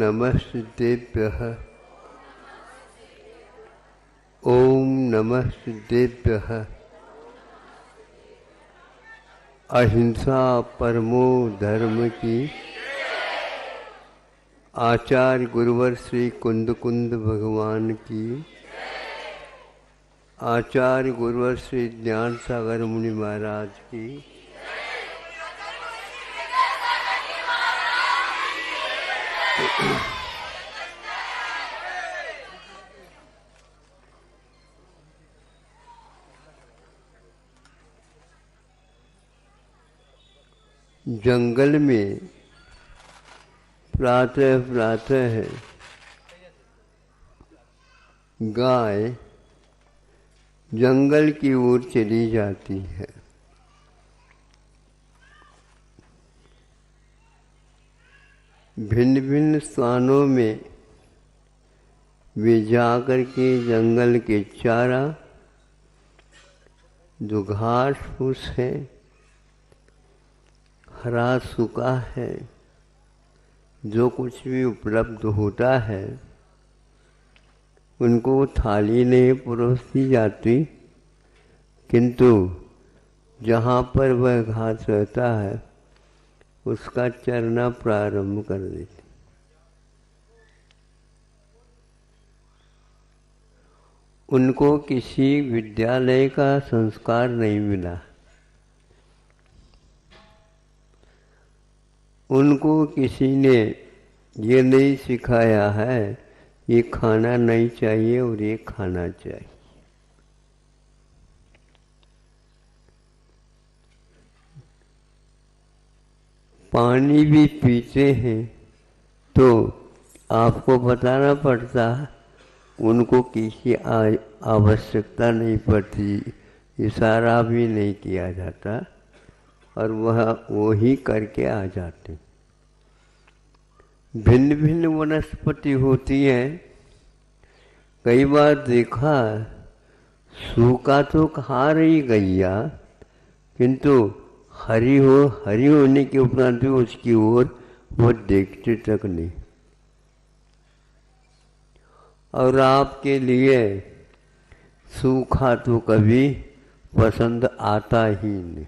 नमस्तेभ्यः। ओम नमस्तेभ्यः। अहिंसा परमो धर्म की। आचार्य गुरुवर श्री कुंद कुंद भगवान की। आचार्य गुरुवर श्री ज्ञान सागर मुनि महाराज की। जंगल में प्रातः प्रातः गाय जंगल की ओर चली जाती है। भिन्न भिन्न स्थानों में वे जाकर के जंगल के चारा, जो घास फूस है, हरा सूखा है, जो कुछ भी उपलब्ध होता है, उनको थाली नहीं परोसी जाती, किंतु जहाँ पर वह घास रहता है उसका चरना प्रारंभ कर देती। उनको किसी विद्यालय का संस्कार नहीं मिला। उनको किसी ने ये नहीं सिखाया है ये खाना नहीं चाहिए और ये खाना चाहिए। पानी भी पीते हैं तो आपको बताना पड़ता, उनको किसी आवश्यकता नहीं पड़ती, इशारा भी नहीं किया जाता और वह वो ही करके आ जाते। भिन्न भिन्न वनस्पति होती हैं। कई बार देखा सूखा तो खा रही गैया, किंतु हरी होने के उपरांत भी उसकी ओर वो देखते तक नहीं। और आपके लिए सूखा तो कभी पसंद आता ही नहीं।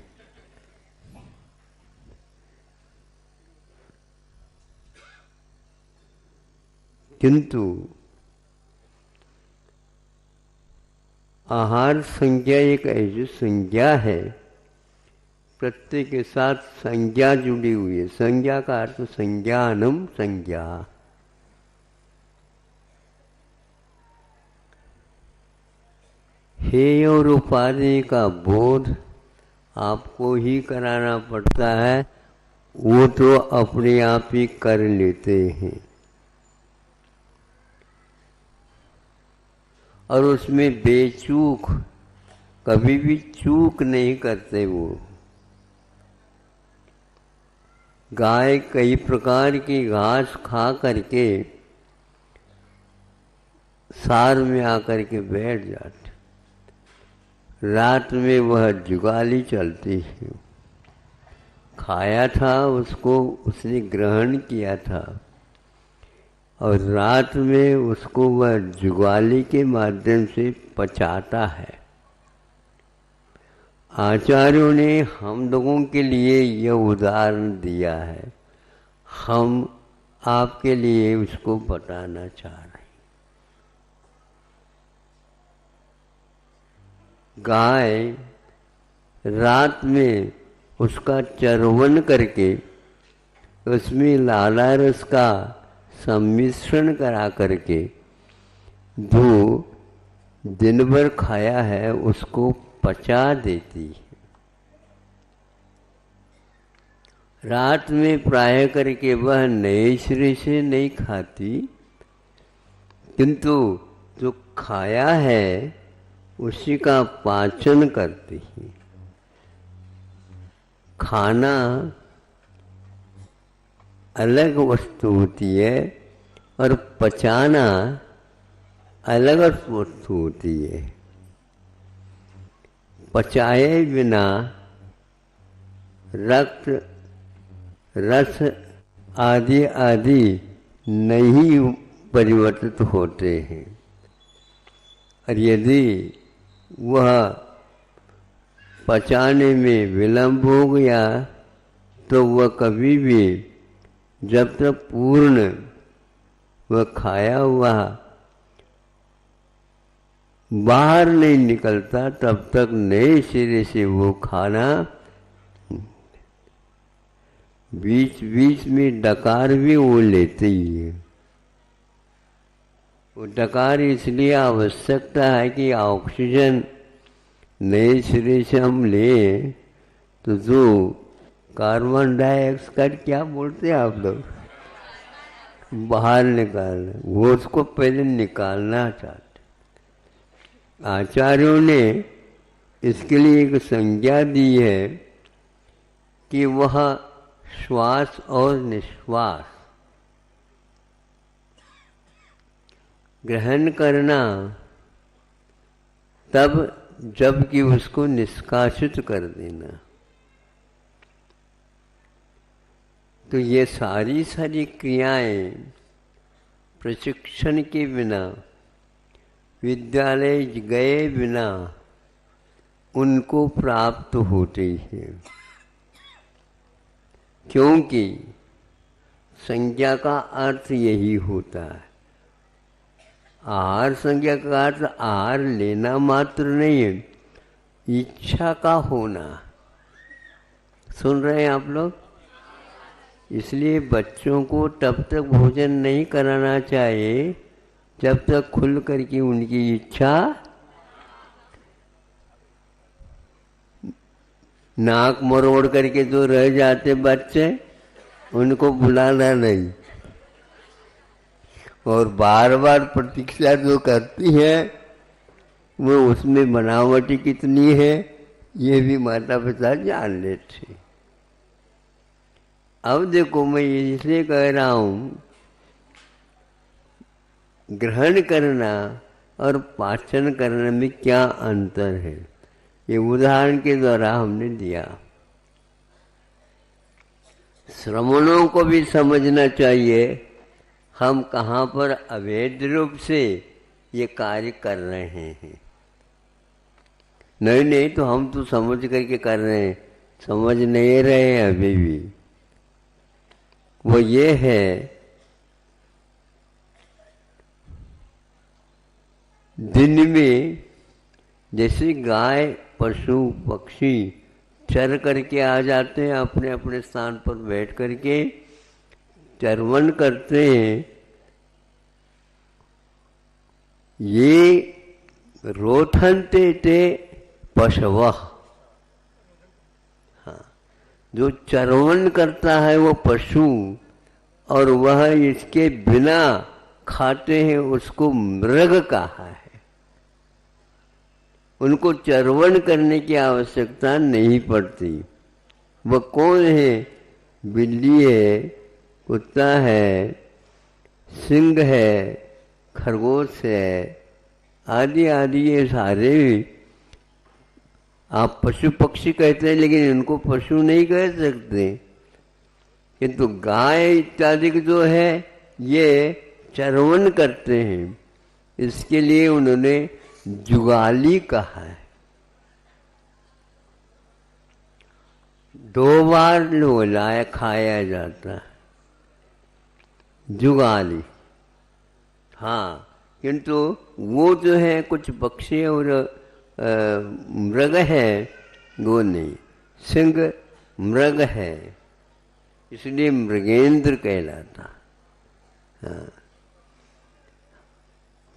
किंतु आहार संज्ञा एक ऐसी संज्ञा है, प्रत्येक के साथ संज्ञा जुड़ी हुई है। संज्ञा का अर्थ संज्ञानम संज्ञा। हेय और उपाधि का बोध आपको ही कराना पड़ता है, वो तो अपने आप ही कर लेते हैं। और उसमें बेचूक कभी भी चूक नहीं करते। वो गाय कई प्रकार की घास खा करके सार में आकर के बैठ जाती। रात में वह जुगाली चलती है। खाया था उसको, उसने ग्रहण किया था और रात में उसको वह जुगाली के माध्यम से पचाता है। आचार्यों ने हम लोगों के लिए यह उदाहरण दिया है, हम आपके लिए उसको बताना चाह रहे हैं। गाय रात में उसका चरवन करके उसमें लाला रस का सम्मिश्रण करा करके जो दिन भर खाया है उसको पचा देती है। रात में प्राय करके वह नए सिरे से नहीं खाती, किंतु जो खाया है उसी का पाचन करती है। खाना अलग वस्तु होती है और पचाना अलग वस्तु होती है। पचाए बिना रक्त, रस आदि आदि नहीं परिवर्तित होते हैं। और यदि वह पचाने में विलंब हो गया तो वह कभी भी, जब तक पूर्ण वह खाया हुआ बाहर नहीं निकलता, तब तक नए सिरे से वो खाना, बीच बीच में डकार भी वो लेते ही है। वो डकार इसलिए आवश्यकता है कि ऑक्सीजन नए सिरे से हम लें तो जो कार्बन डाइऑक्साइड, क्या बोलते हैं आप लोग, बाहर निकालना, वो उसको पहले निकालना चाहते। आचार्यों ने इसके लिए एक संज्ञा दी है कि वह श्वास और निश्वास ग्रहण करना तब जबकि उसको निष्कासित कर देना। तो ये सारी क्रियाएं प्रशिक्षण के बिना, विद्यालय गए बिना उनको प्राप्त होते हैं, क्योंकि संज्ञा का अर्थ यही होता है। आहार संज्ञा का अर्थ आहार लेना मात्र नहीं है, इच्छा का होना। सुन रहे हैं आप लोग? इसलिए बच्चों को तब तक भोजन नहीं कराना चाहिए जब तक खुल करके उनकी इच्छा, नाक मरोड़ करके जो रह जाते बच्चे, उनको बुलाना नहीं। और बार बार प्रतीक्षा जो करती है वो उसमें बनावटी कितनी है ये भी माता पिता जान लेते। अब देखो, मैं इसलिए कह रहा हूँ, ग्रहण करना और पाचन करने में क्या अंतर है, ये उदाहरण के द्वारा हमने दिया। श्रवणों को भी समझना चाहिए हम कहाँ पर अवैध रूप से ये कार्य कर रहे हैं। नहीं तो हम तो समझ करके कर रहे हैं, समझ नहीं रहे हैं अभी भी। वो ये है, दिन में जैसे गाय पशु पक्षी चर करके आ जाते हैं, अपने अपने स्थान पर बैठ करके चरवन करते हैं, ये रोथनते ते पशवः। हाँ, जो चरवन करता है वो पशु, और वह इसके बिना खाते हैं, उसको मृग कहा है। उनको चरवन करने की आवश्यकता नहीं पड़ती। वह कौन है? बिल्ली है, कुत्ता है, सिंह है, खरगोश है, आदि आदि। ये सारे आप पशु पक्षी कहते हैं, लेकिन इनको पशु नहीं कह सकते। किंतु गाय इत्यादि जो है ये चरवन करते हैं, इसके लिए उन्होंने जुगाली कहा है। 2 बार लोलाया खाया जाता है, जुगाली। हाँ, किंतु वो जो है कुछ पक्षी और मृग है, वो नहीं। सिंह मृग है, इसलिए मृगेंद्र कहलाता। हाँ,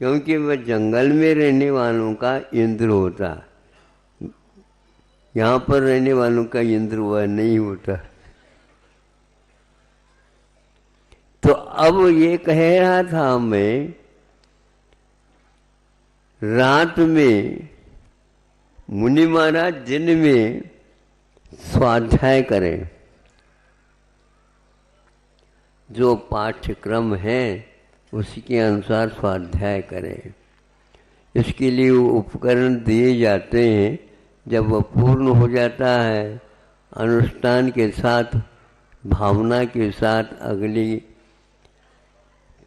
क्योंकि वह जंगल में रहने वालों का इंद्र होता, यहाँ पर रहने वालों का इंद्र वह नहीं होता। तो अब ये कह रहा था मैं, रात में मुनि महाराज दिन में स्वाध्याय करें, जो पाठ्यक्रम है उसी के अनुसार स्वाध्याय करें। इसके लिए उपकरण दिए जाते हैं। जब वह पूर्ण हो जाता है, अनुष्ठान के साथ, भावना के साथ अगली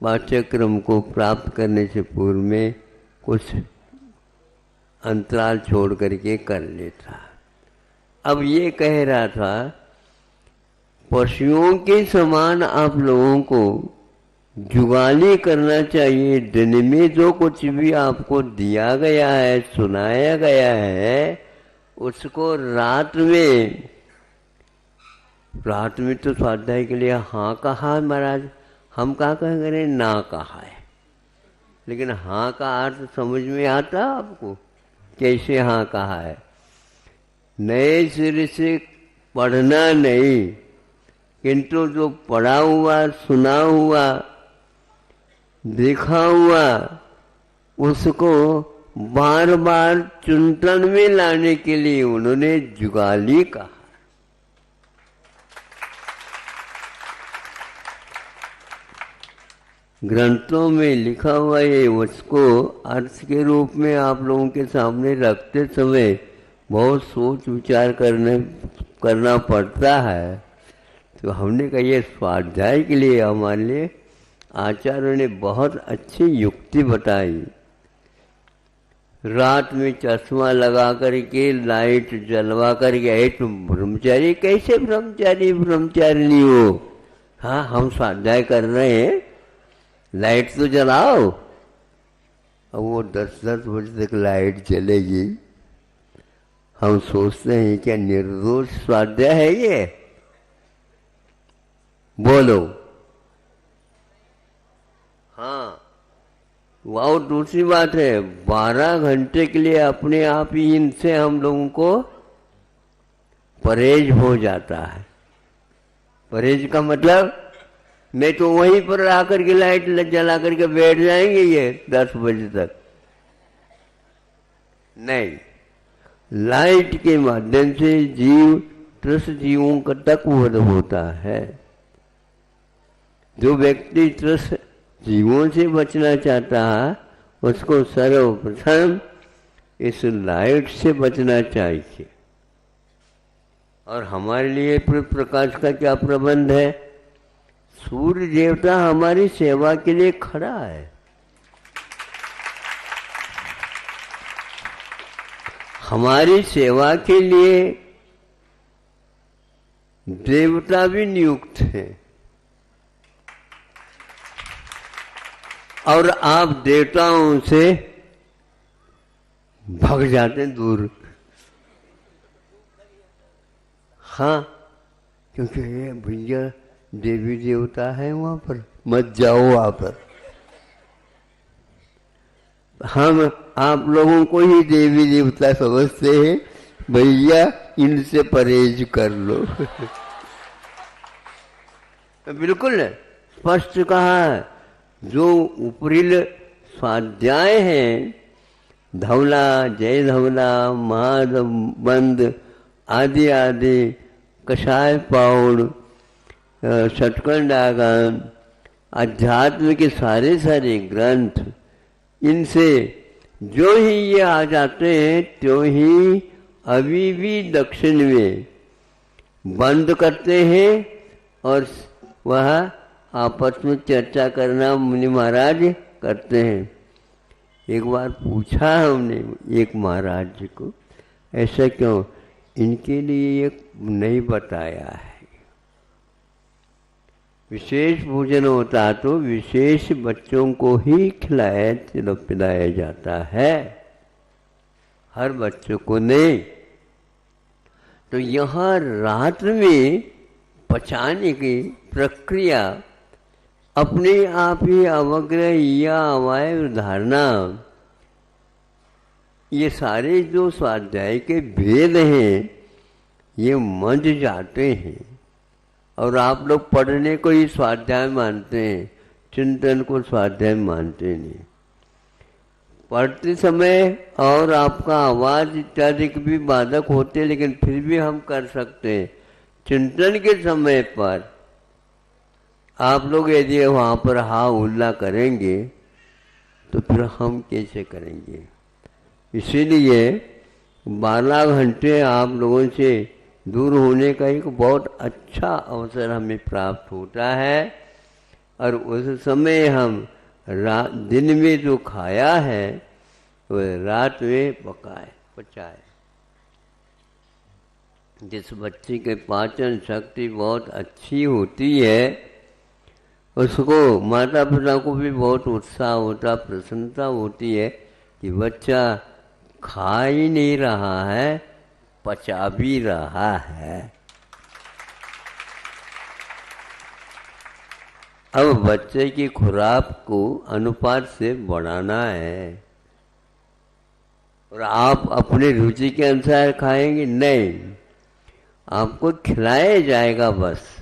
पाठ्यक्रम को प्राप्त करने से पूर्व में कुछ अंतराल छोड़ करके कर लेता। अब ये कह रहा था, पशुओं के समान आप लोगों को जुगाली करना चाहिए। दिन में जो कुछ भी आपको दिया गया है, सुनाया गया है, उसको रात में तो स्वाध्याय के लिए हाँ कहा महाराज, हम कहा करें ना कहा है, लेकिन हाँ का अर्थ समझ में आता आपको कैसे हाँ कहा है। नए सिरे से पढ़ना नहीं, किंतु जो पढ़ा हुआ, सुना हुआ, देखा हुआ, उसको बार बार चिंतन में लाने के लिए उन्होंने जुगाली कहा। ग्रंथों में लिखा हुआ है, उसको अर्थ के रूप में आप लोगों के सामने रखते समय बहुत सोच विचार करना पड़ता है। तो हमने कहा ये स्वाध्याय के लिए हमारे लिए आचार्यों ने बहुत अच्छी युक्ति बताई। रात में चश्मा लगा करके, लाइट जलवा करके, तुम ब्रह्मचारी कैसे ब्रह्मचारिणी हो? हाँ, हम स्वाध्याय कर रहे हैं, लाइट तो जलाओ। अब वो 10-10 बजे तक लाइट जलेगी। हम सोचते हैं क्या निर्दोष स्वाध्याय है ये? बोलो। हाँ, वो दूसरी बात है, 12 घंटे के लिए अपने आप ही इनसे हम लोगों को परहेज हो जाता है। परहेज का मतलब, मैं तो वहीं पर आकर के लाइट जला करके बैठ जाएंगे ये 10 बजे तक। नहीं, लाइट के माध्यम से जीव त्रस्त जीवों का तक वध होता है। जो व्यक्ति त्रस्त जीवों से बचना चाहता है, उसको सर्वप्रथम इस लाइट से बचना चाहिए। और हमारे लिए प्रकाश का क्या प्रबंध है? सूर्य देवता हमारी सेवा के लिए खड़ा है। हमारी सेवा के लिए देवता भी नियुक्त हैं। और आप देवताओं से भाग जाते हैं दूर। हाँ, क्योंकि ये भैया देवी देवता है वहां पर, मत जाओ वहां पर। हम आप लोगों को ही देवी देवता समझते हैं, भैया इनसे परहेज कर लो। बिल्कुल स्पष्ट कहा है। जो उपरिल स्वाध्याय हैं, धवला, जय धवला, महाबंद आदि आदि, कषाय पाउड़, षटकंडागम, अध्यात्म के सारे सारे ग्रंथ, इनसे जो ही ये आ जाते हैं त्यों ही अभी भी दक्षिण में बंद करते हैं और वह आपस में चर्चा करना मुनि महाराज करते हैं। एक बार पूछा हमने एक महाराज जी को, ऐसा क्यों? इनके लिए ये नहीं बताया है। विशेष भोजन होता तो विशेष बच्चों को ही खिलाया पिलाया जाता है, हर बच्चों को नहीं। तो यहाँ रात्र में पचाने की प्रक्रिया अपने आप ही अवग्रह या अवयव धारणा, ये सारे जो स्वाध्याय के भेद हैं ये मंझ जाते हैं। और आप लोग पढ़ने को ही स्वाध्याय मानते हैं, चिंतन को स्वाध्याय मानते नहीं। पढ़ते समय और आपका आवाज इत्यादि की भी बाधक होते, लेकिन फिर भी हम कर सकते हैं। चिंतन के समय पर आप लोग यदि वहाँ पर हा उल्ला करेंगे तो फिर हम कैसे करेंगे? इसीलिए 12 घंटे आप लोगों से दूर होने का एक बहुत अच्छा अवसर हमें प्राप्त होता है। और उस समय हम दिन में जो खाया है वो रात में पचाए। जिस बच्चे के पाचन शक्ति बहुत अच्छी होती है उसको माता पिता को भी बहुत उत्साह होता, प्रसन्नता होती है कि बच्चा खा ही नहीं रहा है, पचा भी रहा है। अब बच्चे की खुराक को अनुपात से बढ़ाना है। और आप अपने रुचि के अनुसार खाएंगे नहीं, आपको खिलाया जाएगा, बस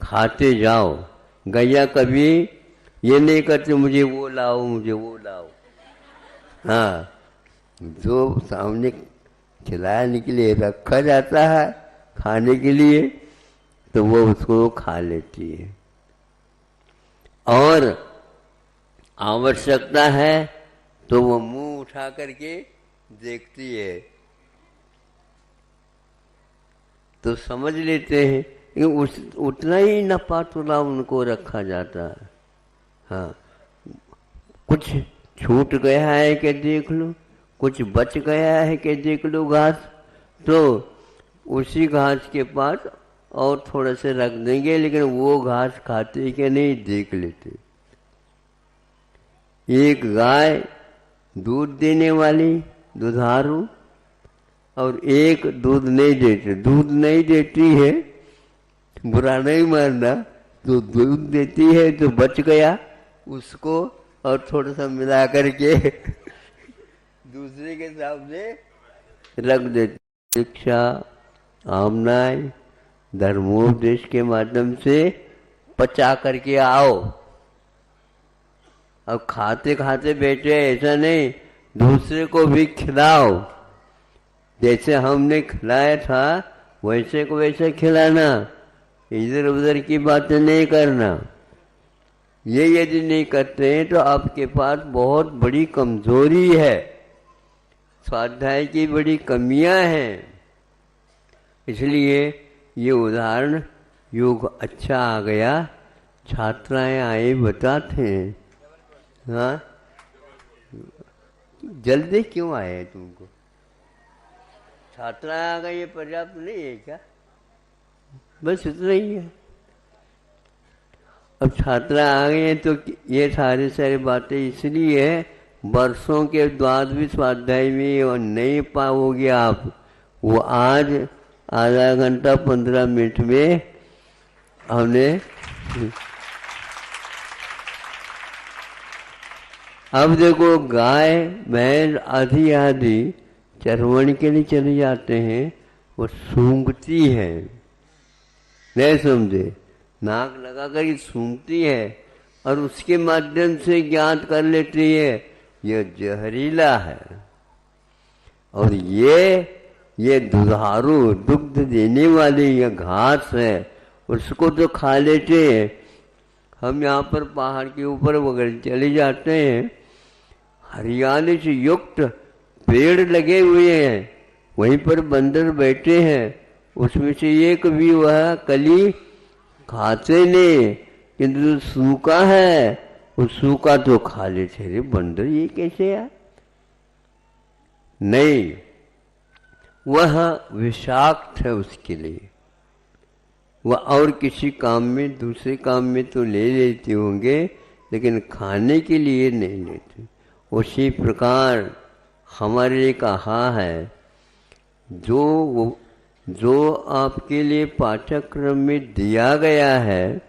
खाते जाओ। गैया कभी ये नहीं करते मुझे वो लाओ, मुझे वो लाओ। हाँ, जो सामने खिलाने के लिए रखा जाता है खाने के लिए तो वो उसको खा लेती है। और आवश्यकता है तो वो मुंह उठा करके देखती है तो समझ लेते हैं, लेकिन उतना ही नपा तुला उनको रखा जाता है। हाँ, कुछ छूट गया है कि देख लो, कुछ बच गया है कि देख लो घास, तो उसी घास के पास और थोड़ा से रख देंगे, लेकिन वो घास खाते कि नहीं देख लेते। एक गाय दूध देने वाली दुधारू और एक दूध नहीं देती है, बुरा नहीं मानना, तो दूध देती है तो बच गया उसको और थोड़ा सा मिला करके दूसरे के सामने रख देती। शिक्षा, आमनाय, धर्मोपदेश के माध्यम से पचा करके आओ। अब खाते खाते बैठे ऐसा नहीं, दूसरे को भी खिलाओ। जैसे हमने खिलाया था वैसे को वैसे खिलाना, इधर उधर की बातें नहीं करना। ये यदि नहीं करते हैं तो आपके पास बहुत बड़ी कमजोरी है, स्वाध्याय की बड़ी कमियां हैं। इसलिए ये उदाहरण योग अच्छा आ गया। छात्राएं आए बताते हैं। हाँ, जल्दी क्यों आए तुमको? छात्रा आ गई, ये पर्याप्त नहीं है क्या? बस इतना ही है। अब छात्रा आ गई है तो ये सारी बातें इसलिए है, वर्षों के बाद भी स्वाध्याय में और नहीं पाओगे आप। वो आज आधा घंटा 15 मिनट में हमने अब देखो, गाय भैंस आधी चरवण के लिए चले जाते हैं, वो सूंघती है, नहीं समझे, नाक लगा कर सूंघती है और उसके माध्यम से ज्ञात कर लेती है ये जहरीला है। और ये दुधारू दुग्ध देने वाली ये घास है, उसको तो खा लेते हैं। हम यहाँ पर पहाड़ के ऊपर वगैरह चले जाते हैं, हरियाली से युक्त पेड़ लगे हुए हैं, वहीं पर बंदर बैठे हैं, उसमें से एक भी वह कली खाते नहीं, किंतु जो सूखा है वो सूखा तो खा लेते। अरे बंदर ये कैसे यार? नहीं, वह विषाक्त है उसके लिए। वह और किसी काम में, दूसरे काम में तो ले लेते होंगे, लेकिन खाने के लिए नहीं लेते। उसी प्रकार हमारे लिए कहा है, जो आपके लिए पाठ्यक्रम में दिया गया है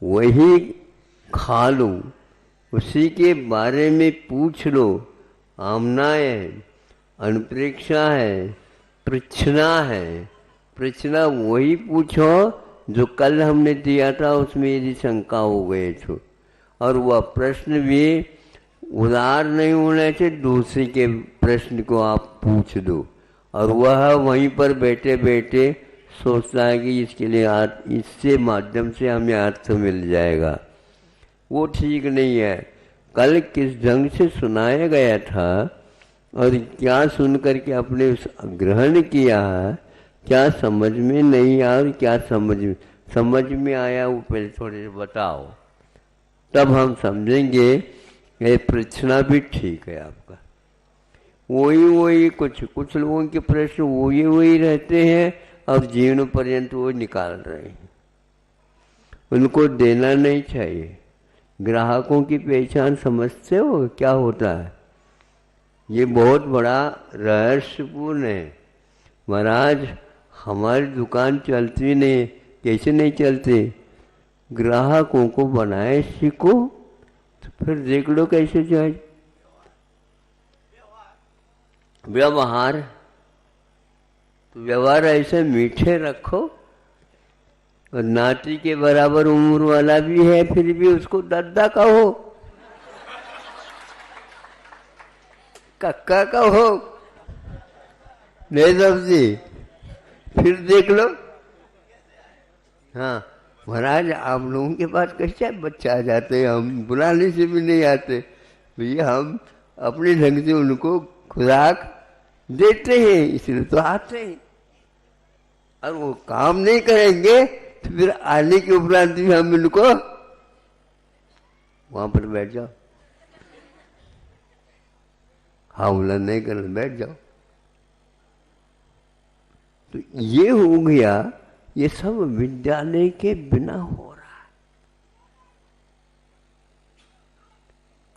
वही खा लो, उसी के बारे में पूछ लो। आमनाय है, अनुप्रेक्षा है, पृच्छना वही पूछो जो कल हमने दिया था, उसमें यदि शंका हो गए तो। और वह प्रश्न भी उदार नहीं होने से दूसरे के प्रश्न को आप पूछ दो, और वह वहीं पर बैठे बैठे सोचता है कि इसके लिए इससे माध्यम से हमें अर्थ मिल जाएगा। वो ठीक नहीं है। कल किस ढंग से सुनाया गया था और क्या सुन करके अपने ग्रहण किया, क्या समझ में नहीं आया और क्या समझ में आया, वो पहले थोड़े से बताओ। तब हम समझेंगे ये प्रश्न भी ठीक है आपका। वही कुछ लोगों के प्रश्न वही रहते हैं और जीवन पर्यंत वो निकाल रहे हैं। उनको देना नहीं चाहिए। ग्राहकों की पहचान समझते हो क्या होता है? ये बहुत बड़ा रहस्यपूर्ण है। महाराज हमारी दुकान चलती नहीं, कैसे नहीं चलती? ग्राहकों को बनाए सीखो तो फिर देख लो कैसे जाए। व्यवहार तो व्यवहार ऐसे मीठे रखो, और नाती के बराबर उम्र वाला भी है फिर भी उसको दादा कहो, कक्का कहो, नहीं समझी? फिर देख लो। हाँ महाराज आप लोगों के पास कैसे बच्चे आ जाते हैं, हम बुलाने से भी नहीं आते भैया, हम अपने ढंग से उनको खुराक देते हैं इसलिए तो आते हैं। और वो काम नहीं करेंगे तो फिर आने के उपरांत भी हम इनको वहां पर बैठ जाओ, हावला नहीं करना, बैठ जाओ। तो ये हो गया, ये सब विद्यालय के बिना हो रहा है।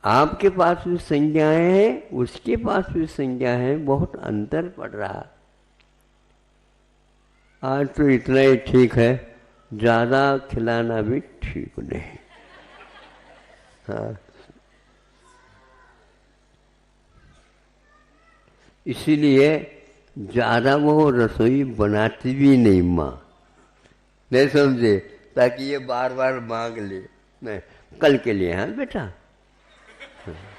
आपके पास भी संज्ञाएं हैं, उसके पास भी संज्ञाएं हैं, बहुत अंतर पड़ रहा है। आज तो इतना ही ठीक है, ज्यादा खिलाना भी ठीक नहीं। हाँ इसीलिए ज्यादा वो रसोई बनाती भी नहीं माँ, नहीं समझे, ताकि ये बार बार मांग ले। नहीं, कल के लिए। हाँ बेटा,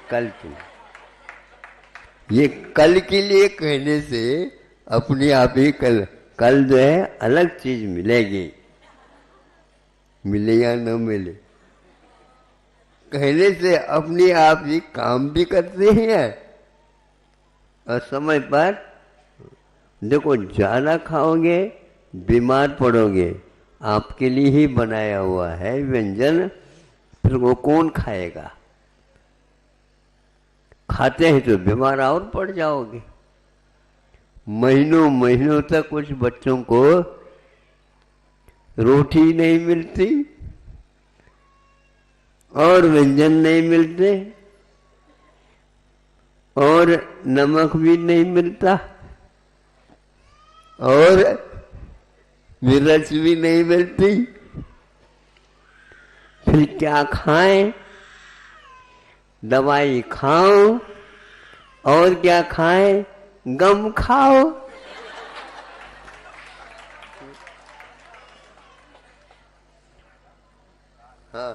कल के लिए। ये कल के लिए कहने से अपने आप ही कल जो है अलग चीज मिलेगी, मिले या न मिले, कहने से अपने आप ही काम भी करते हैं। और समय पर देखो, ज्यादा खाओगे बीमार पड़ोगे। आपके लिए ही बनाया हुआ है व्यंजन, फिर वो कौन खाएगा? खाते हैं तो बीमार और पड़ जाओगे। महीनों महीनों तक कुछ बच्चों को रोटी नहीं मिलती और व्यंजन नहीं मिलते और नमक भी नहीं मिलता और मिर्च भी नहीं मिलती। फिर क्या खाएं? दवाई खाओ और क्या खाएं? गम खाओ। हाँ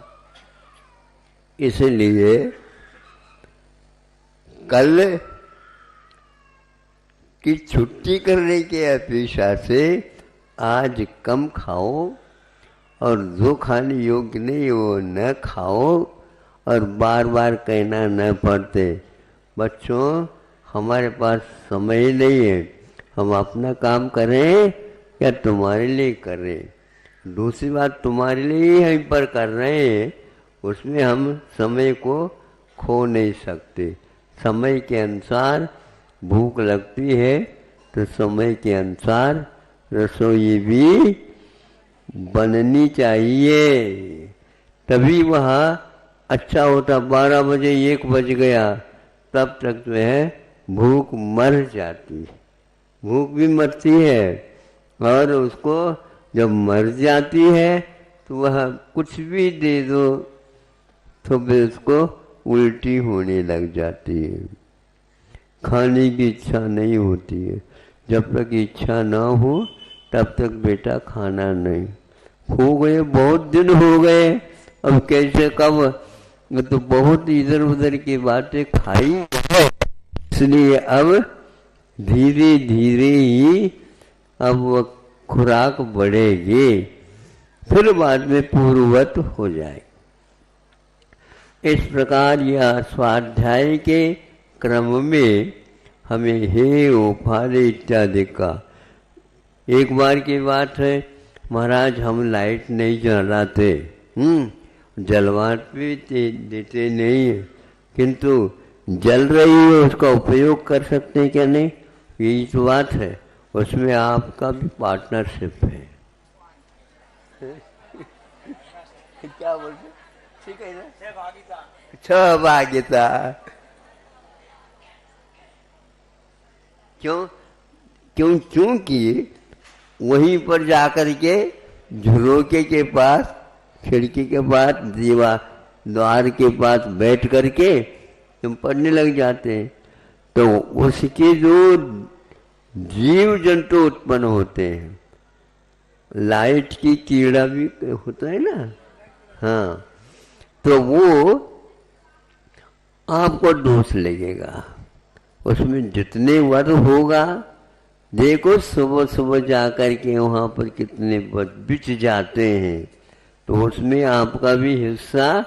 इसलिए कल की छुट्टी करने की अपेक्षा से आज कम खाओ और जो खाने योग्य नहीं वो न खाओ, और बार बार कहना न पड़ते बच्चों हमारे पास समय नहीं है, हम अपना काम करें या तुम्हारे लिए करें। दूसरी बात, तुम्हारे लिए ही हम पर कर रहे हैं, उसमें हम समय को खो नहीं सकते। समय के अनुसार भूख लगती है तो समय के अनुसार रसोई भी बननी चाहिए, तभी वह अच्छा होता। 12 बजे 1 बज गया तब तक जो है भूख मर जाती है, भूख भी मरती है, और उसको जब मर जाती है तो वह कुछ भी दे दो तो फिर उसको उल्टी होने लग जाती है, खाने की इच्छा नहीं होती है। जब तक इच्छा ना हो तब तक बेटा खाना नहीं। हो गए बहुत दिन हो गए, अब कैसे कब, तो बहुत इधर उधर की बातें खाई है, इसलिए अब धीरे धीरे ही अब वो खुराक बढ़ेगी, फिर बाद में पूर्ववत हो जाए। इस प्रकार यह स्वाध्याय के क्रम में हमें हे उफाले इत्यादि का। एक बार की बात है, महाराज हम लाइट नहीं जलाते, जलवात भी देते नहीं है, किंतु जल रही है उसका उपयोग कर सकते हैं क्या नहीं, यही तो बात है। उसमें आपका भी पार्टनरशिप है। क्या बोलते, ठीक है ना, सहभागिता। क्यों क्यों क्योंकि वहीं पर जाकर के झरोके के पास, खिड़की के पास, दीवार द्वार के पास बैठ करके तुम पढ़ने लग जाते हैं, तो उसके जो जीव जंतु उत्पन्न होते हैं, लाइट की कीड़ा भी होता है ना, हाँ, तो वो आपको दोष लगेगा। उसमें जितने वर होगा, देखो सुबह सुबह जाकर के वहाँ पर कितने बिछ जाते हैं, तो उसमें आपका भी हिस्सा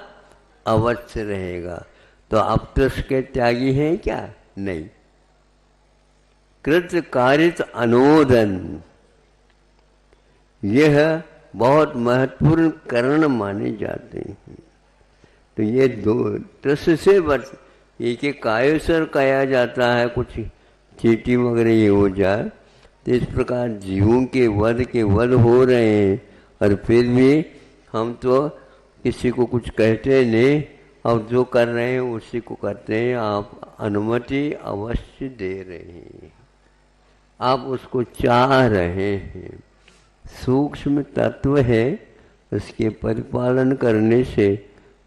अवश्य रहेगा। तो आप तो उसके त्यागी हैं क्या, नहीं। कृत कारित अनुमोदन, यह बहुत महत्वपूर्ण कारण माने जाते हैं। तो ये दो दृश्य से बस एक एक कायोसर कहा जाता है, कुछ चीटी वगैरह ये हो जाए, तो इस प्रकार जीवों के वध हो रहे हैं, और फिर भी हम तो किसी को कुछ कहते नहीं, और जो कर रहे हैं उसी को करते हैं। आप अनुमति अवश्य दे रहे हैं, आप उसको चाह रहे हैं। सूक्ष्म तत्व है, उसके परिपालन करने से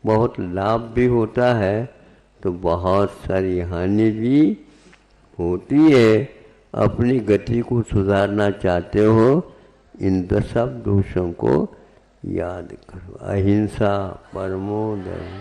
बहुत लाभ भी होता है, तो बहुत सारी हानि भी होती है। अपनी गति को सुधारना चाहते हो, इन 10 दोषों को याद करो। अहिंसा, परमो धर्म।